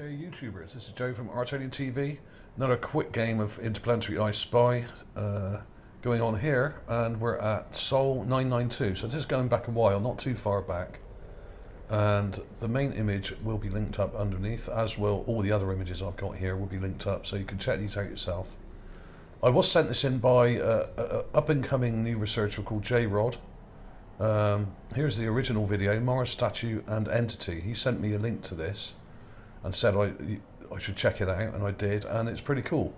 Okay, YouTubers, this is Joe from Artonian TV. Another quick game of Interplanetary I Spy going on here, and we're at Sol 992. So this is going back a while, not too far back. And the main image will be linked up underneath, as will all the other images I've got here will be linked up, so you can check these out yourself. I was sent this in by an up-and-coming new researcher called J-Rod. Here's the original video, Mars Statue and Entity. He sent me a link to this and said I should check it out, and I did, and it's pretty cool.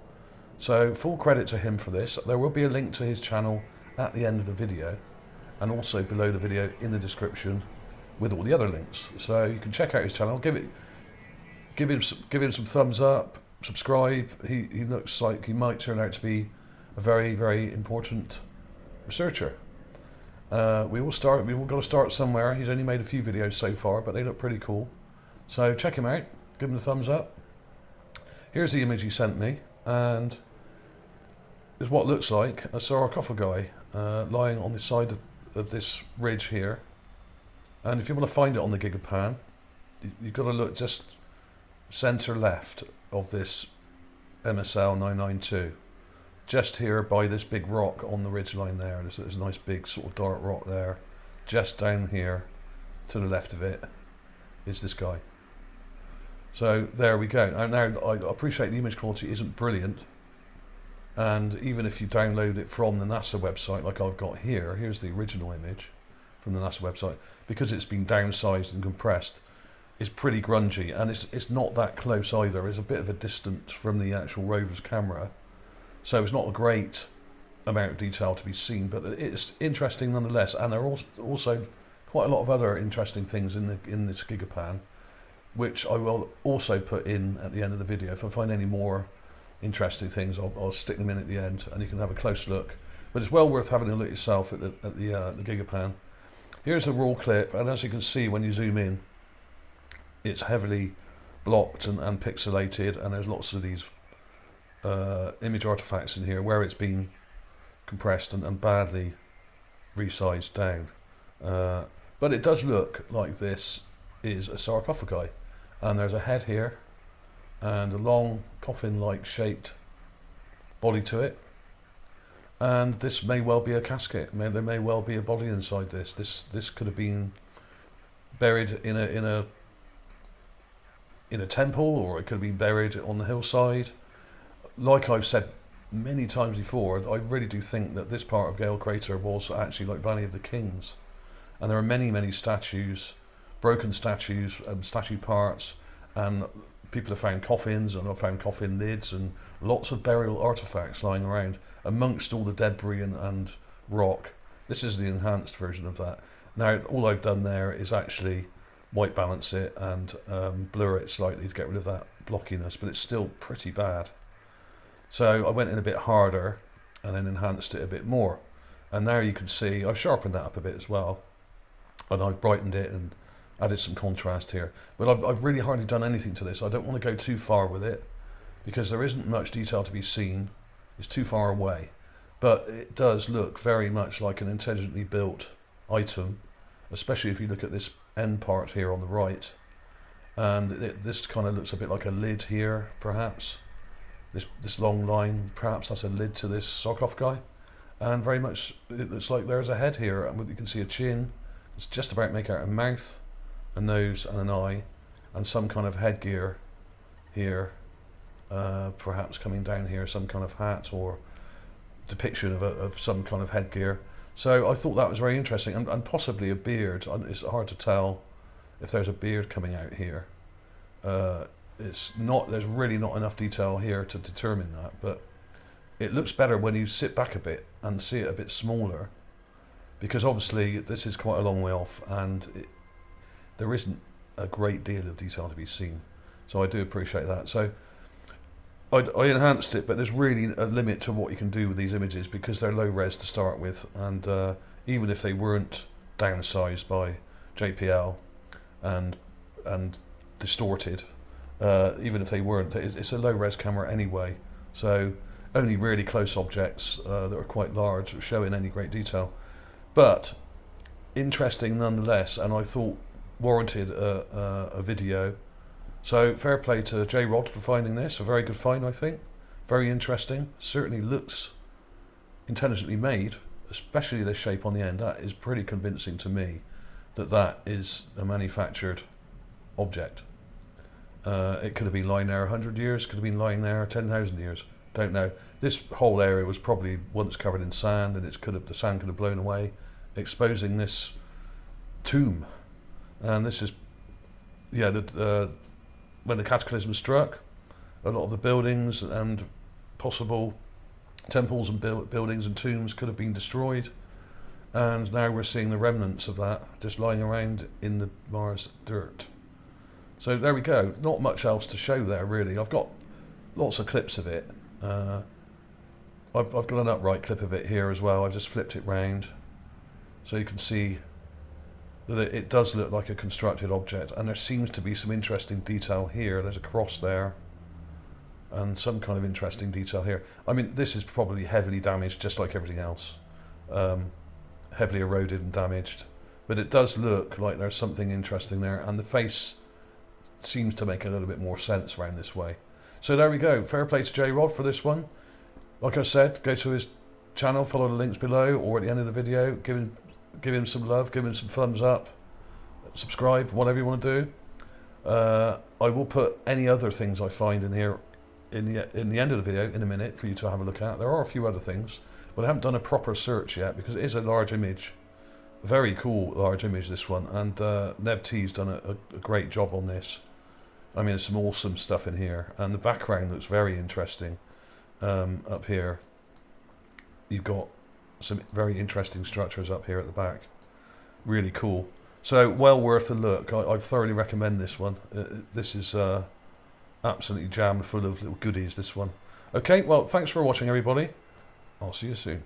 So full credit to him for this. There will be a link to his channel at the end of the video, and also below the video in the description with all the other links. So you can check out his channel, give him some thumbs up, subscribe. He looks like he might turn out to be a very, very important researcher. We've all got to start somewhere. He's only made a few videos so far, but they look pretty cool. So check him out, give him a thumbs up. Here's the image he sent me, and is what looks like a sarcophagi lying on the side of this ridge here. And if you want to find it on the gigapan, you've got to look just centre left of this MSL 992. Just here by this big rock on the ridgeline there. There's a nice big sort of dark rock there. Just down here to the left of it is this guy. So there we go. And now I appreciate the image quality isn't brilliant, and even if you download it from the NASA website like I've got here, here's the original image from the NASA website, because it's been downsized and compressed, it's pretty grungy, and it's not that close either. It's a bit of a distance from the actual rover's camera, so it's not a great amount of detail to be seen, but it's interesting nonetheless. And there are also quite a lot of other interesting things in this gigapan, which I will also put in at the end of the video. If I find any more interesting things, I'll stick them in at the end, and you can have a close look. But it's well worth having a look yourself at the gigapan. Here's a raw clip, and as you can see when you zoom in, it's heavily blocked and pixelated, and there's lots of these image artifacts in here where it's been compressed and badly resized down. But it does look like this is a sarcophagi, and there's a head here and a long coffin-like shaped body to it, and this may well be a casket. There may well be a body inside this. This could have been buried in a temple, or it could have been buried on the hillside. Like I've said many times before, I really do think that this part of Gale Crater was actually like Valley of the Kings, and there are many statues, broken statues and statue parts, and people have found coffins, and I've found coffin lids, and lots of burial artifacts lying around amongst all the debris and rock. This is the enhanced version of that. Now all I've done there is actually white balance it and blur it slightly to get rid of that blockiness, but it's still pretty bad. So I went in a bit harder and then enhanced it a bit more, and now you can see I've sharpened that up a bit as well, and I've brightened it and added some contrast here. But I've really hardly done anything to this. I don't want to go too far with it because there isn't much detail to be seen. It's too far away, but it does look very much like an intelligently built item, especially if you look at this end part here on the right, and this kind of looks a bit like a lid here, perhaps. This long line, perhaps that's a lid to this sarcophagi, and very much it looks like there's a head here, and you can see a chin. It's just about make out a mouth, a nose and an eye, and some kind of headgear here, perhaps coming down here, some kind of hat or depiction of some kind of headgear. So I thought that was very interesting, and possibly a beard. It's hard to tell if there's a beard coming out here. There's really not enough detail here to determine that, but it looks better when you sit back a bit and see it a bit smaller, because obviously this is quite a long way off, and there isn't a great deal of detail to be seen. So I do appreciate that. So I enhanced it, but there's really a limit to what you can do with these images because they're low res to start with, and even if they weren't downsized by JPL and distorted, even if they weren't, it's a low res camera anyway, so only really close objects that are quite large show in any great detail. But interesting nonetheless, and I thought warranted a video So fair play to J-Rod for finding this. A very good find, I think. Very interesting. Certainly looks intelligently made, especially the shape on the end. That is pretty convincing to me that that is a manufactured object. It could have been lying there 100 years, could have been lying there 10,000 years. Don't know. This whole area was probably once covered in sand, and the sand could have blown away, exposing this tomb. And this is, yeah, when the cataclysm struck, a lot of the buildings and possible temples and buildings and tombs could have been destroyed. And now we're seeing the remnants of that just lying around in the Mars dirt. So there we go. Not much else to show there, really. I've got lots of clips of it. I've got an upright clip of it here as well. I just flipped it round so you can see that it does look like a constructed object, and there seems to be some interesting detail here. There's a cross there and some kind of interesting detail here. I mean, this is probably heavily damaged, just like everything else. Heavily eroded and damaged, but it does look like there's something interesting there, and the face seems to make a little bit more sense around this way. So there we go. Fair play to J-Rod for this one. Like I said, go to his channel, follow the links below or at the end of the video. Give him some love, give him some thumbs up, subscribe, whatever you want to do. I will put any other things I find in here in the end of the video in a minute for you to have a look at. There are a few other things, but I haven't done a proper search yet because it is a large image. Very cool large image, this one, and Nev T's done a great job on this. I mean, there's some awesome stuff in here, and the background looks very interesting. Up here, you've got some very interesting structures up here at the back. Really cool. So, well worth a look. I thoroughly recommend this one. This is absolutely jammed full of little goodies, this one. Okay, well, thanks for watching, everybody. I'll see you soon.